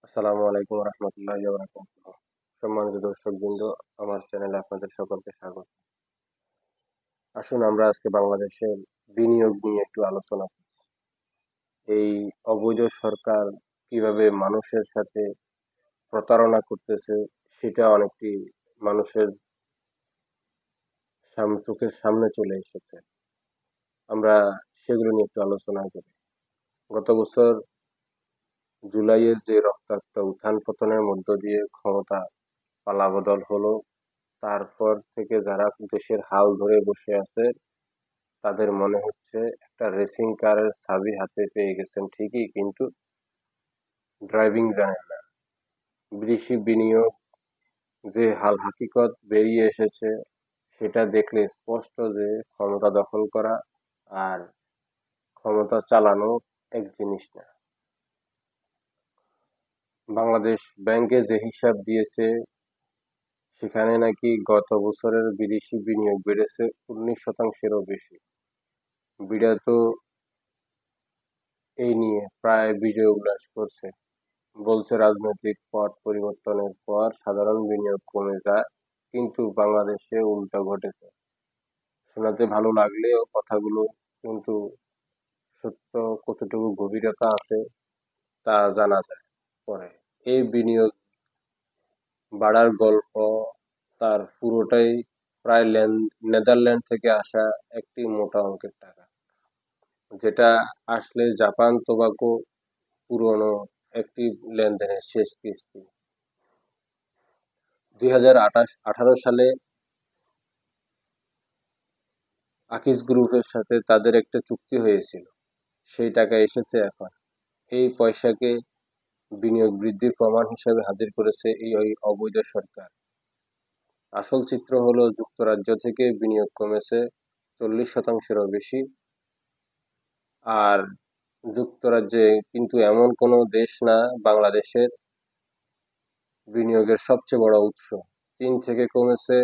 আসসালামু আলাইকুম রহমতুল্লাহি ওয়া বারাকাতুহু। সম্মানিত দর্শকবৃন্দ, আমার চ্যানেলে আপনাদের সকলকে স্বাগত। আসুন আমরা আজকে বাংলাদেশের বিনিয়োগ নিয়ে একটু আলোচনা করি। এই অবৈধ সরকার কিভাবে মানুষের সাথে প্রতারণা করতেছে সেটা অনেকটি মানুষের চোখের সামনে চলে এসেছে। আমরা সেগুলো নিয়ে একটু আলোচনা করি। গত বছর জুলাইয়ের যে রক্তাক্ত উত্থান পতনের মধ্য দিয়ে ক্ষমতা পালাবদল হলো, তারপর থেকে যারা দেশের হাল ধরে বসে আছে তাদের মনে হচ্ছে একটা রেসিং কারের চাবি হাতে পেয়ে গেছেন ঠিকই, কিন্তু ড্রাইভিং জানেন না। বিদেশি বিনিয়োগ যে হাল হাকিকত বেরিয়ে এসেছে সেটা দেখলে স্পষ্ট যে ক্ষমতা দখল করা আর ক্ষমতা চালানো এক জিনিস না। বাংলাদেশ ব্যাংকে যে হিসাব দিয়েছে সেখানে নাকি গত বছরের বিদেশি বিনিয়োগ বেড়েছে 19%-এরও বেশি। বিডা তো এই নিয়ে প্রায় বিজয় উল্লাস করছে, বলছে রাজনৈতিক পট পরিবর্তনের পর সাধারণ বিনিয়োগ কমে যায়, কিন্তু বাংলাদেশে উল্টো ঘটেছে। শোনাতে ভালো লাগলেও কথাগুলো কিন্তু সত্য কতটুকু গভীরতা আছে তা জানা যায় পরে। এই বিনিয়োগ বাড়ার গল্প তার পুরোটাই প্রায় নেদারল্যান্ড থেকে আসা একটি মোটা অঙ্কের টাকা, যেটা আসলে জাপান টোবাকো পুরনো একটি লেনদেনের শেষ কিস্তি। 2018 সালে আকিস গ্রুপের সাথে তাদের একটা চুক্তি হয়েছিল, সেই টাকা এসেছে এখন। এই পয়সাকে বিনিয়োগ বৃদ্ধির প্রমাণ হিসেবে হাজির করেছে এই অবৈধ সরকার। আসল চিত্র হলো যুক্তরাজ্য থেকে বিনিয়োগ কমেছে 40%-এরও বেশি। আর যুক্তরাজ্যে কিন্তু এমন কোনো দেশ না বাংলাদেশের বিনিয়োগের সবচেয়ে বড় উৎস। চীন থেকে কমেছে,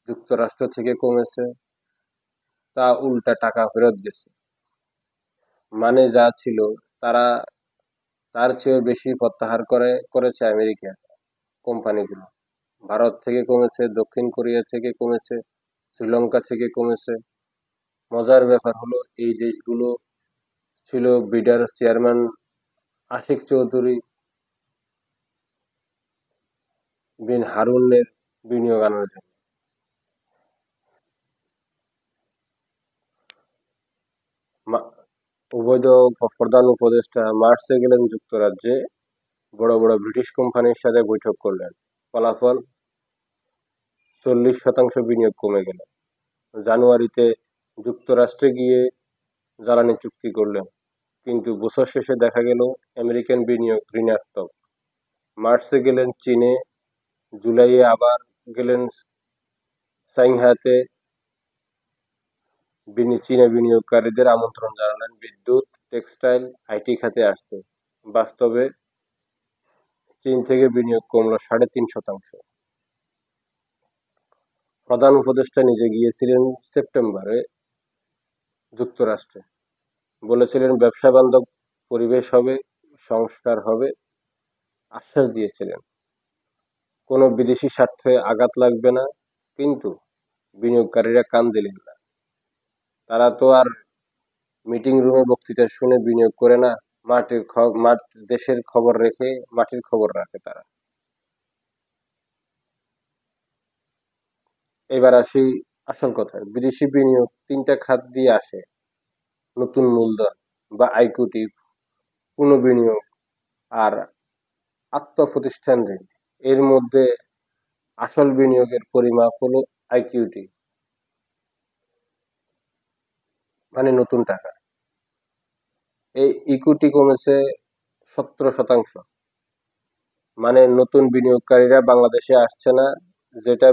যুক্তরাষ্ট্র থেকে কমেছে, তা উল্টা টাকা ফেরত গেছে। মানে যা ছিল তারা তার চেয়েও বেশি প্রত্যাহার করেছে আমেরিকা কোম্পানিগুলো। ভারত থেকে কমেছে, দক্ষিণ কোরিয়া থেকে কমেছে, শ্রীলঙ্কা থেকে কমেছে। মজার ব্যাপার হলো এই দেশগুলো ছিল বিডার চেয়ারম্যান আশিক চৌধুরী বিন হারুনের বিনিয়োগ আনার জন্য। অবৈধ প্রধান উপদেষ্টা মার্চে গেলেন যুক্তরাজ্যে, বড় বড় ব্রিটিশ কোম্পানির সাথে বৈঠক করলেন। ফলাফল 40% বিনিয়োগ কমে গেল। জানুয়ারিতে যুক্তরাষ্ট্রে গিয়ে জ্বালানি চুক্তি করলেন, কিন্তু বছর শেষে দেখা গেল আমেরিকান বিনিয়োগ ঋণাত্মক। মার্চে গেলেন চীনে, জুলাইয়ে আবার গেলেন সাংহাইতে, চীনা বিনিয়োগকারীদের আমন্ত্রণ জানালেন বিদ্যুৎ, টেক্সটাইল, আইটি খাতে আসতে। বাস্তবে চীন থেকে বিনিয়োগ কমল 3.5%। প্রধান উপদেষ্টা নিজে গিয়েছিলেন সেপ্টেম্বরে যুক্তরাষ্ট্রে, বলেছিলেন ব্যবসা বান্ধব পরিবেশ হবে, সংস্কার হবে, আশ্বাস দিয়েছিলেন কোনো বিদেশি স্বার্থে আঘাত লাগবে না। কিন্তু বিনিয়োগকারীরা কান দিলেন না। তারা তো আর মিটিং রুমে বক্তৃতা শুনে বিনিয়োগ করে না, দেশের খবর রেখে মাটির খবর রাখে তারা। এবার আসি আসল কথায়। বিদেশি বিনিয়োগ তিনটা খাত দিয়ে আসে: নতুন মূলধন বা ইকুইটি, পুনঃবিনিয়োগ আর আত্মপ্রতিষ্ঠান ঋণ। এর মধ্যে আসল বিনিয়োগের পরিমাপ হলো ইকুইটি, মানে নতুন টাকা। এই ইকুইটি কমেছে 17%। মানে নতুন বিনিয়োগকারীরা বাংলাদেশে আসছে না। যেটা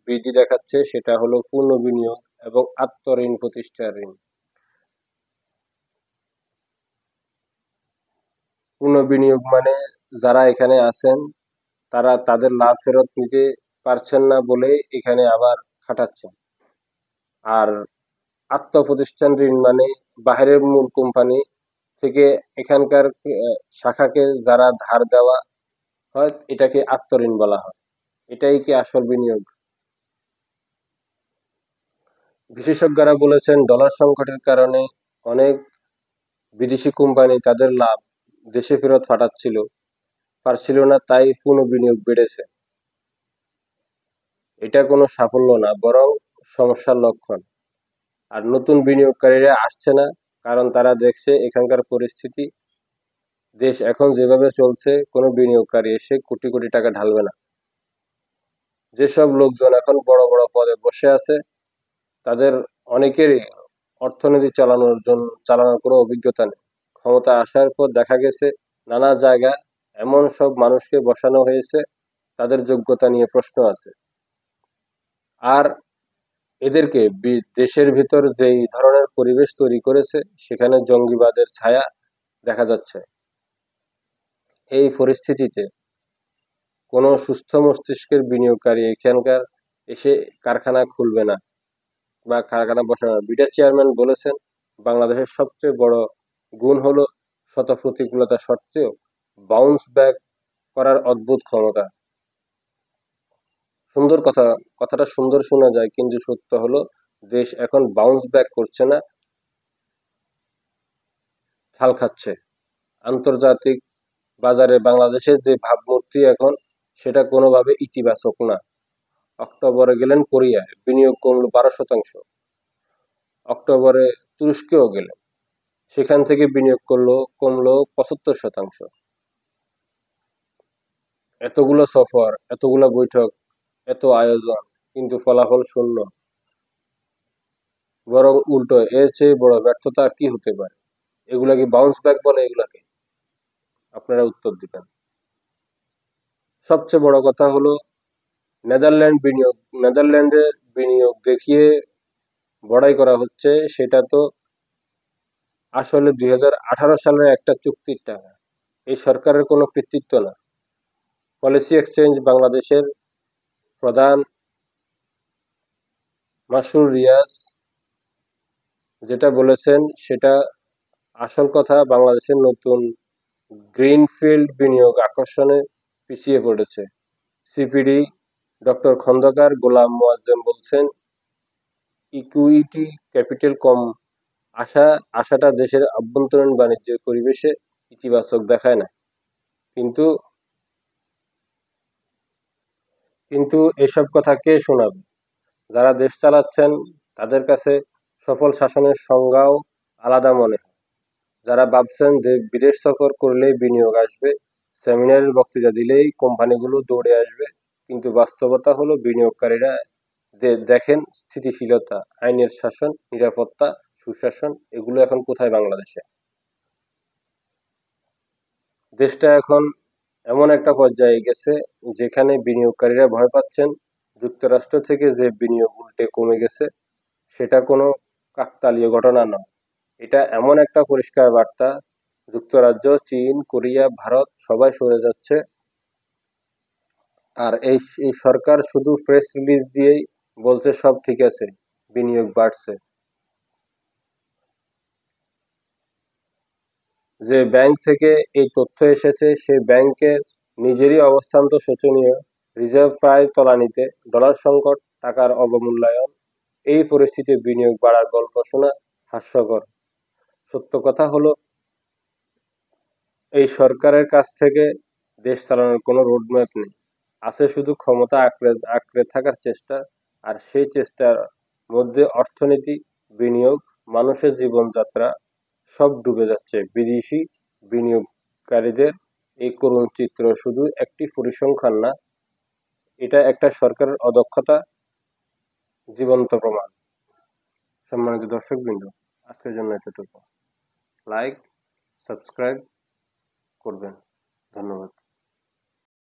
বৃদ্ধি দেখাচ্ছে সেটা হলো পূর্ণ বিনিয়োগ এবং আত্মঋণ প্রতিষ্ঠা ঋণ। পূর্ণ বিনিয়োগ মানে যারা এখানে আছেন তারা তাদের লাভ ফেরত নিতে পারছেন না বলে এখানে আবার খাটাচ্ছেন। আর আত্মপ্রতিষ্ঠান ঋণ মানে বাইরের মূল কোম্পানি থেকে এখানকার শাখাকে যারা ধার দেওয়া হয় এটাকে আত্মঋণ বলা হয়। এটাই কি আসল বিনিয়োগ? বিশেষজ্ঞরা বলেছেন ডলার সংকটের কারণে অনেক বিদেশি কোম্পানি তাদের লাভ দেশে ফেরত পারছিল না, তাই পুনঃবিনিয়োগ বেড়েছে। এটা কোনো সাফল্য না, বরং সমস্যার লক্ষণ। আর নতুন বিনিয়োগকারীরা আসছে না, কারণ তারা দেখছে এখানকার পরিস্থিতি, দেশ এখন যেভাবে চলছে কোনো বিনিয়োগকারী এসে কোটি কোটি টাকা ঢালবে না। যেসব লোকজন এখন বড় বড় পদে বসে আছে তাদের অনেকেরই অর্থনীতি চালানোর কোনো অভিজ্ঞতা নেই। ক্ষমতা আসার পর দেখা গেছে নানা জায়গায় এমন সব মানুষকে বসানো হয়েছে তাদের যোগ্যতা নিয়ে প্রশ্ন আছে। আর এদেরকে দেশের ভিতর যেই ধরনের পরিবেশ তৈরি করেছে সেখানে জঙ্গিবাদের ছায়া দেখা যাচ্ছে। এই পরিস্থিতিতে কোনো সুস্থ মস্তিষ্কের বিনিয়োগকারী এখানকার এসে কারখানা খুলবে না বা কারখানা বসানো না। বিডা চেয়ারম্যান বলেছেন, বাংলাদেশের সবচেয়ে বড় গুণ হলো শত প্রতিকূলতা সত্ত্বেও বাউন্স ব্যাক করার অদ্ভুত ক্ষমতা। সুন্দর কথা, কথাটা সুন্দর শোনা যায়, কিন্তু সত্য হলো দেশ এখন বাউন্স ব্যাক করছে না, ঢাল খাচ্ছে। আন্তর্জাতিক বাজারে বাংলাদেশের যে ভাবমূর্তি এখন, সেটা কোনোভাবে ইতিবাচক না। অক্টোবরে গেলেন কোরিয়ায়, বিনিয়োগ কমল 12%। অক্টোবরে তুরস্কেও গেলেন, সেখান থেকে বিনিয়োগ কমলো 75%। এতগুলো সফর, এতগুলো বৈঠক, এত আয়োজন, কিন্তু ফলাফল শূন্য, বরং উল্টো। এর চেয়ে বড় ব্যর্থতা আর কি হতে পারে? এগুলা কি বাউন্স ব্যাক বলে? এগুলাকে আপনারা উত্তর দিবেন। সবচেয়ে বড় কথা হলো নেদারল্যান্ডে বিনিয়োগ দেখিয়ে বড়াই করা হচ্ছে, সেটা তো আসলে 2018 সালের একটা চুক্তির টাকা। এই সরকারের কোনো কৃতিত্ব না। পলিসি এক্সচেঞ্জ বাংলাদেশের প্রধান মাসুর রিয়াজ যেটা বলেছেন সেটা আসল কথা। বাংলাদেশের নতুন গ্রিনফিল্ড বিনিয়োগ আকর্ষণে পিছিয়ে পড়েছে। সিপিডি ডক্টর খন্দকার গোলাম মোয়াজ্জেম বলছেন, ইকুইটি ক্যাপিটাল কম আসাটা দেশের আভ্যন্তরীণ বাণিজ্যের পরিবেশে ইতিবাচক দেখায় না। কিন্তু কিন্তু এসব কথা কে শোনাবে? যারা দেশ চালাচ্ছেন তাদের কাছে সফল শাসনের সংজ্ঞাও আলাদা মনে হয়। যারা ভাবছেন যে বিদেশ সফর করলেই বিনিয়োগ আসবে, সেমিনারের বক্তৃতা দিলেই কোম্পানিগুলো দৌড়ে আসবে, কিন্তু বাস্তবতা হলো বিনিয়োগকারীরা দেখেন স্থিতিশীলতা, আইনের শাসন, নিরাপত্তা, সুশাসন এগুলো এখন কোথায় বাংলাদেশে? দেশটা এখন এমন একটা পর্যায়ে গেছে যেখানে বিনিয়োগকারীরা ভয় পাচ্ছেন যুক্তরাষ্ট্র থেকে যে বিনিয়োগ উল্টে কমে গেছে সেটা কোনো কাকতালীয় ঘটনা নয়। এটা এমন একটা পরিষ্কার বার্তা, যুক্তরাজ্য, চীন, কোরিয়া, ভারত সবাই সরে যাচ্ছে। আর এই সরকার শুধু প্রেস রিলিজ দিয়েই বলছে সব ঠিক আছে, বিনিয়োগ বাড়ছে। যে ব্যাংক থেকে এই তথ্য এসেছে সে ব্যাংকের নিজেরই অবস্থান তো শোচনীয়। রিজার্ভ প্রায় তলানিতে, ডলার সংকট, টাকার অবমূল্যায়ন। এই পরিস্থিতিতে বিনিয়োগ বাড়ার গল্প শোনা হাস্যকর। সত্য কথা হলো এই সরকারের কাছ থেকে দেশ চালানোর কোনো রোডম্যাপ নেই। আছে শুধু ক্ষমতা আঁকড়ে থাকার চেষ্টা। আর সেই চেষ্টার মধ্যে অর্থনীতি, বিনিয়োগ, মানুষের জীবনযাত্রা সব ডুবে যাচ্ছে। বিদেশি বিনিয়োগকারীদের এই করুণ চিত্র শুধু একটি পরিসংখ্যান না, এটা একটা সরকারের অদক্ষতা জীবন্ত প্রমাণ। সম্মানিত দর্শকবৃন্দ, আজকের জন্য এতটুকু। লাইক, সাবস্ক্রাইব করবেন। ধন্যবাদ।